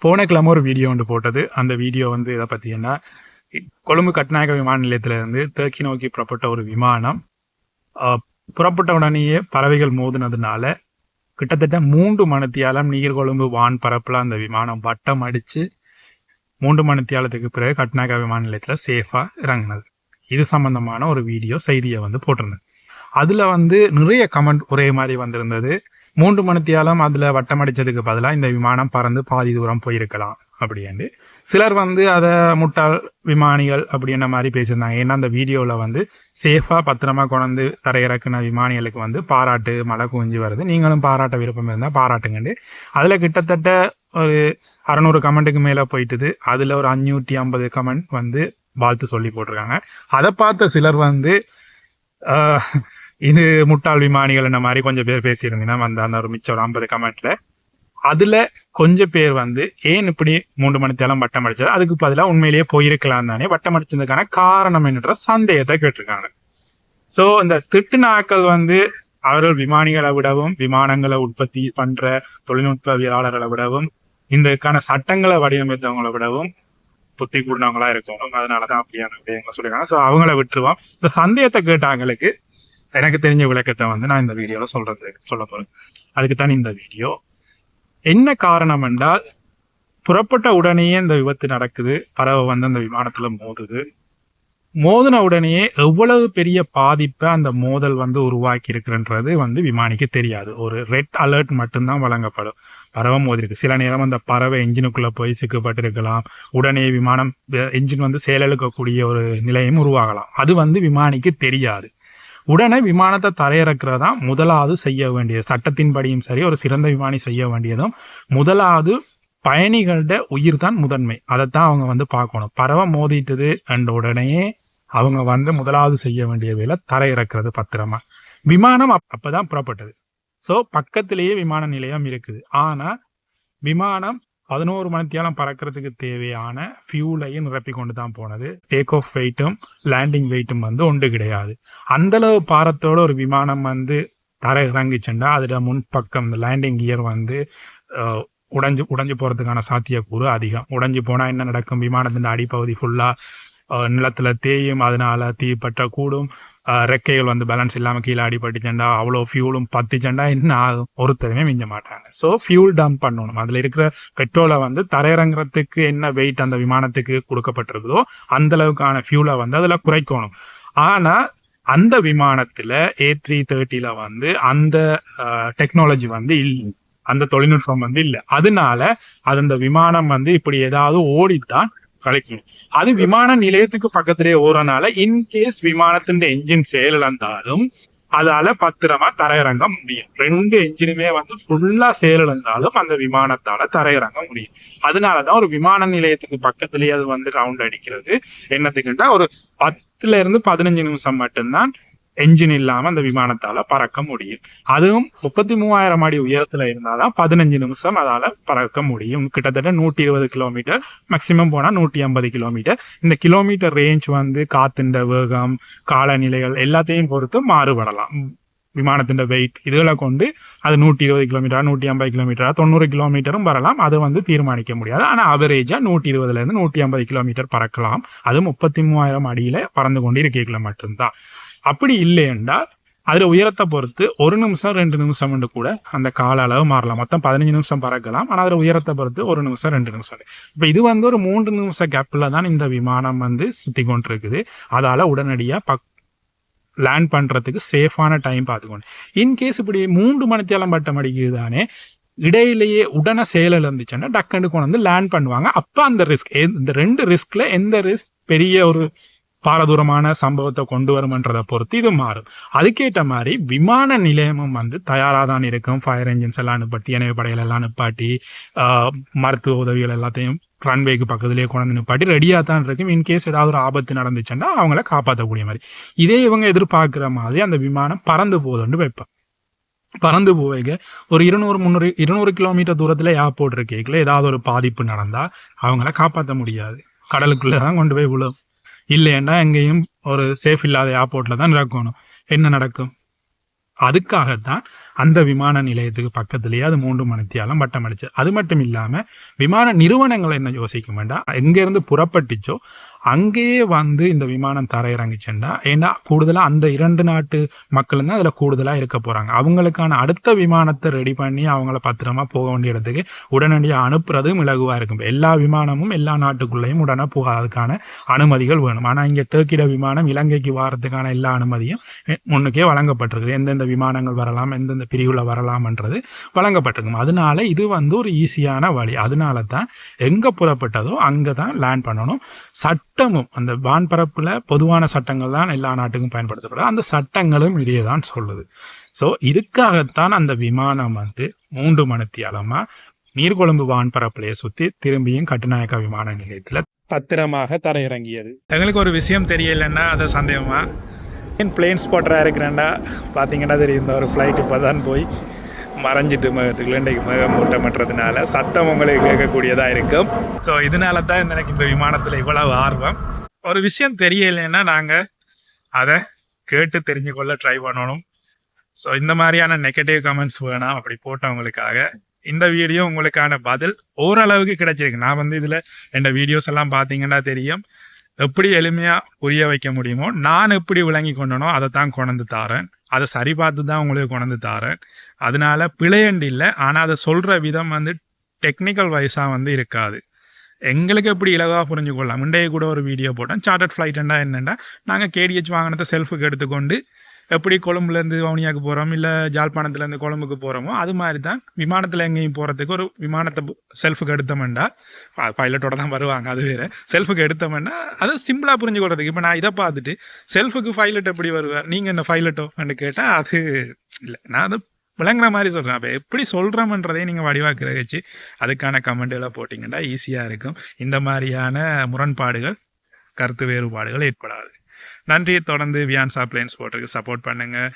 போன கிழமை ஒரு வீடியோ ஒன்று போட்டது. அந்த வீடியோ வந்து இதை பற்றினா, கொழும்பு கட்டுநாயக்க விமான நிலையத்திலிருந்து தெற்கி நோக்கி புறப்பட்ட ஒரு விமானம் புறப்பட்ட உடனேயே பறவைகள் மோதினதுனால கிட்டத்தட்ட 3 மணித்தியாலம் நீர்கொழும்பு வான் பரப்புல அந்த விமானம் வட்டம் அடிச்சு 3 மணித்தியாலத்துக்கு பிறகு கட்டுநாயக்க விமான நிலையத்தில் சேஃபா இறங்கினது. இது சம்பந்தமான ஒரு வீடியோ செய்தியை வந்து போட்டிருந்தேன். அதுல வந்து நிறைய கமெண்ட் ஒரே மாதிரி வந்திருந்தது. 3 மணித்தியாலம் அதுல வட்டம் அடிச்சதுக்கு பதிலாக இந்த விமானம் பறந்து பாதி தூரம் போயிருக்கலாம் அப்படின்னு. சிலர் வந்து அதை முட்டாள் விமானிகள் அப்படின்ற மாதிரி பேசியிருந்தாங்க. ஏன்னா அந்த வீடியோவில் வந்து சேஃபா பத்திரமா கொண்டு தரையிறக்குன விமானிகளுக்கு வந்து பாராட்டு மழை குஞ்சு வருது, நீங்களும் பாராட்ட விருப்பம் இருந்தால் பாராட்டுங்கண்டு. அதில் கிட்டத்தட்ட ஒரு 600 கமெண்ட்டுக்கு மேலே போயிட்டுது. அதில் ஒரு 550 கமெண்ட் வந்து வாழ்த்து சொல்லி போட்டிருக்காங்க. அதை பார்த்த சிலர் வந்து இது முட்டாள் விமானிகள் என்ன மாதிரி கொஞ்சம் பேர் பேசியிருந்தீங்கன்னா வந்து அந்த ஒரு மிச்சம் ஒரு 50 கமெண்ட்ல அதுல கொஞ்சம் பேர் வந்து ஏன் இப்படி 3 மணித்தேலம் வட்டம் அடிச்சது, அதுக்கு பதிலாக உண்மையிலேயே போயிருக்கலாம் தானே, வட்டம் அடிச்சதுக்கான காரணம் என்ற சந்தேகத்தை கேட்டிருக்காங்க. ஸோ இந்த திட்டுநாக்கள் வந்து அவர்கள் விமானிகளை விடவும் விமானங்களை உற்பத்தி பண்ற தொழில்நுட்பவியலாளர்களை விடவும் இதுக்கான சட்டங்களை வடிவமைத்தவங்களை விடவும் புத்தி கூடினவங்களா இருக்கும். அதனாலதான் அப்படியான விஷயங்களை சொல்லியிருக்காங்க. ஸோ அவங்கள விட்டுருவோம். இந்த சந்தேகத்தை கேட்டவங்களுக்கு எனக்கு தெரிஞ்ச விளக்கத்தை வந்து நான் இந்த வீடியோல சொல்ல போறேன். அதுக்கு தான் இந்த வீடியோ. என்ன காரணம் என்றால், புறப்பட்ட உடனேயே இந்த விபத்து நடக்குது. பறவை வந்து அந்த விமானத்துல மோதுது. மோதின உடனேயே எவ்வளவு பெரிய பாதிப்பை அந்த மோதல் வந்து உருவாக்கி இருக்குன்றது வந்து விமானிக்கு தெரியாது. ஒரு ரெட் அலர்ட் மட்டும்தான் வழங்கப்படும். பறவை மோதிருக்கு. சில நேரம் அந்த பறவை என்ஜினுக்குள்ள போய் சிக்கப்பட்டு இருக்கலாம். உடனே விமானம் என்ஜின் வந்து செயலிழக்கக்கூடிய ஒரு நிலையும் உருவாகலாம். அது வந்து விமானிக்கு தெரியாது. உடனே விமானத்தை தரையிறக்கிறதா முதலாவது செய்ய வேண்டியது. சட்டத்தின்படியும் சரி, ஒரு சிறந்த விமானி செய்ய வேண்டியதும் முதலாவது பயணிகளோட உயிர் தான் முதன்மை. அதைத்தான் அவங்க வந்து பார்க்கணும். பறவை மோதிட்டுது என்ற உடனே அவங்க வந்து முதலாவது செய்ய வேண்டிய வேலை தரையிறக்கிறது பத்திரமா. விமானம் அப்பதான் புறப்பட்டது. ஸோ பக்கத்திலேயே விமான நிலையம் இருக்குது. ஆனா விமானம் 11 மணித்தியாலம் பறக்கிறதுக்கு தேவையான ஃபியூலையும் நிரப்பி கொண்டு தான் போனது. டேக் ஆஃப் வெயிட்டும் லேண்டிங் வெயிட்டும் வந்து ஒன்று கிடையாது. அந்த அளவு பாரத்தோட ஒரு விமானம் வந்து தரை இறங்கிச்சுண்டா அதுல முன்பக்கம் இந்த லேண்டிங் கியர் வந்து உடைஞ்சு போறதுக்கான சாத்தியக்கூறு அதிகம். உடைஞ்சு போனா என்ன நடக்கும்? விமானத்தின் அடிப்பகுதி ஃபுல்லா நிலத்துல தேயும். அதனால தீப்பற்ற கூடும். ரெக்கைகள் வந்து பேலன்ஸ் இல்லாமல் கீழே அடிபட்டுச்சண்டா அவ்வளோ ஃபியூலும் பத்திச்சண்டா என்ன ஆகும்? ஒருத்தருமே மிஞ்ச மாட்டாங்க. ஸோ ஃபியூல் டம்ப் பண்ணணும். அதில் இருக்கிற பெட்ரோலை வந்து தரையிறங்குறதுக்கு என்ன வெயிட் அந்த விமானத்துக்கு கொடுக்கப்பட்டிருக்குதோ அந்த அளவுக்கான ஃபியூலை வந்து அதில் குறைக்கணும். ஆனால் அந்த விமானத்தில் A330 வந்து அந்த டெக்னாலஜி வந்து இல்லை, அந்த தொழில்நுட்பம் வந்து இல்லை. அதனால அது அந்த விமானம் வந்து இப்படி ஏதாவது ஓடித்தான் கழிக்கணும். அது விமான நிலையத்துக்கு பக்கத்திலே ஓடுறனால இன்கேஸ் விமானத்தின் என்ஜின் செயலிழந்தாலும் அதால பத்திரமா தரையிறங்க முடியும். 2 என்ஜினுமே வந்து ஃபுல்லா செயலிழந்தாலும் அந்த விமானத்தால தரையிறங்க முடியும். அதனாலதான் ஒரு விமான நிலையத்துக்கு பக்கத்திலேயே அது வந்து ரவுண்ட் அடிக்கிறது. என்னத்துக்குண்டா ஒரு 10 இருந்து 15 நிமிஷம் மட்டும்தான் என்ஜின் இல்லாம அந்த விமானத்தால பறக்க முடியும். அதுவும் 33,000 அடி உயரத்துல இருந்தாதான் 15 நிமிஷம் அதால பறக்க முடியும். கிட்டத்தட்ட 120 கிலோமீட்டர், மேக்சிமம் போனா 150 கிலோமீட்டர். இந்த கிலோமீட்டர் ரேஞ்ச் வந்து காத்தின் வேகம், காலநிலைகள் எல்லாத்தையும் பொறுத்து மாறுபடலாம். விமானத்தின் வெயிட் இதுகளை கொண்டு அது 120 கிலோமீட்டரா, 150 கிலோமீட்டரா, 90 கிலோமீட்டரும் வரலாம். அது வந்து தீர்மானிக்க முடியாது. ஆனா அவரேஜா 120 இருந்து 150 கிலோமீட்டர் பறக்கலாம். அது 33,000 அடியில பறந்து கொண்டு இருக்கைகளை மட்டும்தான். அப்படி இல்லை என்றால் அதுல உயரத்தை பொறுத்து 1 நிமிஷம் 2 நிமிஷம் கூட அந்த கால அளவு மாறலாம். மொத்தம் 15 நிமிஷம் பறக்கலாம். ஆனால் அதுல உயரத்தை பொறுத்து 1 நிமிஷம் 2 நிமிஷம். இப்ப இது வந்து ஒரு 3 நிமிஷம் கேப்ல தான் இந்த விமானம் வந்து சுத்தி கொண்டு இருக்குது. அதால உடனடியா லேண்ட் பண்றதுக்கு சேஃபான டைம் பார்த்துக்கணும். இன்கேஸ் இப்படி 3 மணித்தியாலம் பட்டம் அடிக்குது தானே, இடையிலேயே உடனே செயலில் இருந்துச்சுன்னா டக்குன்னு கொண்டு வந்து லேண்ட் பண்ணுவாங்க. அப்ப அந்த ரிஸ்க், இந்த 2 ரிஸ்க்ல எந்த ரிஸ்க் பெரிய ஒரு பாரதூரமான சம்பவத்தை கொண்டு வரும்ன்றதை பொறுத்து இது மாறும். அதுக்கேற்ற மாதிரி விமான நிலையமும் வந்து தயாராக தான் இருக்கும். ஃபயர் என்ஜின்ஸ் எல்லாம் நிப்பாட்டி, தீயணைப்பு படைகள் எல்லாம் நிப்பாட்டி, மருத்துவ உதவிகள் எல்லாத்தையும் ரன்வேக்கு பக்கத்துலேயே கொண்டு நிப்பாட்டி ரெடியாக தான் இருக்கும். இன்கேஸ் ஏதாவது ஒரு ஆபத்து நடந்துச்சுன்னா அவங்கள காப்பாற்றக்கூடிய மாதிரி. இதே இவங்க எதிர்பார்க்குற மாதிரி அந்த விமானம் பறந்து போகுதுன்னு வைப்பேன். பறந்து போவைங்க ஒரு 200 கிலோமீட்டர் தூரத்தில் ஏர்போர்ட் இருக்கேக்கில் ஏதாவது ஒரு பாதிப்பு நடந்தால் அவங்கள காப்பாற்ற முடியாது. கடலுக்குள்ளே தான் கொண்டு போய் விழும். இல்லைன்னா எங்கேயும் ஒரு சேஃப் இல்லாத ஏர்போர்ட்ல தான் இறக்கணும். என்ன நடக்கும்? அதுக்காகத்தான் அந்த விமான நிலையத்துக்கு பக்கத்துலேயே அது 3 மணித்தியாலம் பட்டம் அடிச்சது. அது மட்டும் இல்லாமல் விமான நிறுவனங்கள் என்ன யோசிக்க வேண்டாம், எங்கேருந்து புறப்பட்டுச்சோ அங்கேயே வந்து இந்த விமானம் தரையிறங்கிச்சுண்டா, ஏன்னா கூடுதலாக அந்த 2 நாட்டு மக்கள் தான் அதில் கூடுதலாக இருக்க போகிறாங்க. அவங்களுக்கான அடுத்த விமானத்தை ரெடி பண்ணி அவங்கள பத்திரமா போக வேண்டிய இடத்துக்கு உடனடியாக அனுப்புறதும் இலகுவாக இருக்கும். எல்லா விமானமும் எல்லா நாட்டுக்குள்ளேயும் உடனே போகாததுக்கான அனுமதிகள் வேணும். ஆனால் இங்கே டர்க்கிட விமானம் இலங்கைக்கு வாரத்துக்கான எல்லா அனுமதியும் முன்னுக்கே வழங்கப்பட்டிருக்குது. எந்தெந்த விமானங்கள் வரலாம், எந்தெந்த பிரிவில் வரலாம்ன்றது வழங்கப்பட்டிருக்கும். அதனால இது வந்து ஒரு ஈஸியான வழி. அதனால தான் எங்கே புறப்பட்டதோ அங்கே தான் லேண்ட் பண்ணணும். சட்டமும் அந்த வான்பரப்பில் பொதுவான சட்டங்கள் தான் எல்லா நாட்டுக்கும் பயன்படுத்தப்படுது. அந்த சட்டங்களும் இதே தான் சொல்லுது. ஸோ இதுக்காகத்தான் அந்த விமானம் வந்து 3 மணித்தியாலமாக நீர்கொழும்பு வான்பரப்பிலேயே சுற்றி திரும்பியும் கட்டுநாயக்கா விமான நிலையத்தில் பத்திரமாக தரையிறங்கியது. எங்களுக்கு ஒரு விஷயம் தெரியலைன்னா அதை சந்தேகமா ஏன் பிளேன் ஸ்பாட்டராக இருக்கிறேன்டா பார்த்தீங்கன்னா தெரியும். இந்த ஒரு ஃப்ளைட் இப்போ தான் போய் மறைஞ்சிட்டு மேகத்துக்குள்ள இன்றைக்கு மேகம் மூட்டமற்றதுனால சத்தம் உங்களுக்கு கேட்கக்கூடியதாக இருக்கும். ஸோ இதனால தான் எனக்கு இந்த விமானத்தில் இவ்வளவு ஆர்வம். ஒரு விஷயம் தெரியலைன்னா நாங்கள் அதை கேட்டு தெரிஞ்சு கொள்ள ட்ரை பண்ணணும். ஸோ இந்த மாதிரியான நெகட்டிவ் கமெண்ட்ஸ் வேணாம் அப்படி போட்டவங்களுக்காக இந்த வீடியோ உங்களுக்கான பதில் ஓரளவுக்கு கிடைச்சிருக்கு. நான் வந்து இதில் என் வீடியோஸ் எல்லாம் பார்த்தீங்கன்னா தெரியும், எப்படி எளிமையாக புரிய வைக்க முடியுமோ நான் எப்படி விளங்கி கொண்டனோ அதை தான் கொண்டு தாரேன். அதை சரி பார்த்து தான் உங்களுக்கு கொண்டு தாரேன். அதனால பிழையண்டு இல்லை, ஆனால் அதை சொல்கிற விதம் வந்து டெக்னிக்கல் வைஸாக வந்து இருக்காது. எங்களுக்கு எப்படி இலவாக புரிஞ்சு கொள்ளலாம். முண்டையே கூட ஒரு வீடியோ போட்டேன், சார்ட்டர்ட் ஃப்ளைட்டுண்டா என்னென்னா நாங்கள் கேடிஹெச் வாங்கினதை செல்ஃபுக்கு எடுத்துக்கொண்டு எப்படி கொழும்புலேருந்து வவுனியாவுக்கு போகிறோம் இல்லை ஜாழ்ப்பாணத்துலேருந்து கொழும்புக்கு போகிறோமோ அது மாதிரி தான் விமானத்தில் எங்கேயும் போகிறதுக்கு ஒரு விமானத்தை செல்ஃபுக்கு எடுத்தோம்னா பைலட்டோட தான் வருவாங்க, அது வேறு. செல்ஃபுக்கு எடுத்தோம்னா அதை சிம்பிளாக புரிஞ்சு கொள்றதுக்கு. இப்போ நான் இதை பார்த்துட்டு செல்ஃபுக்கு பைலட் எப்படி வருவார், நீங்கள் என்ன பைலட்டோன்னு கேட்டால் அது இல்லை, நான் அதை விளங்குற மாதிரி சொல்கிறேன். அப்போ எப்படி சொல்கிறோம்ன்றதே நீங்கள் வடிவாக்கிற வச்சு அதுக்கான கமெண்ட்டுகளை போட்டிங்கன்னா ஈஸியாக இருக்கும். இந்த மாதிரியான முரண்பாடுகள் கருத்து வேறுபாடுகள் ஏற்படாது. நன்றி. தொடர்ந்து வியான்சா பிளேன் ஸ்பாட்டுக்கு சப்போர்ட் பண்ணுங்கள்.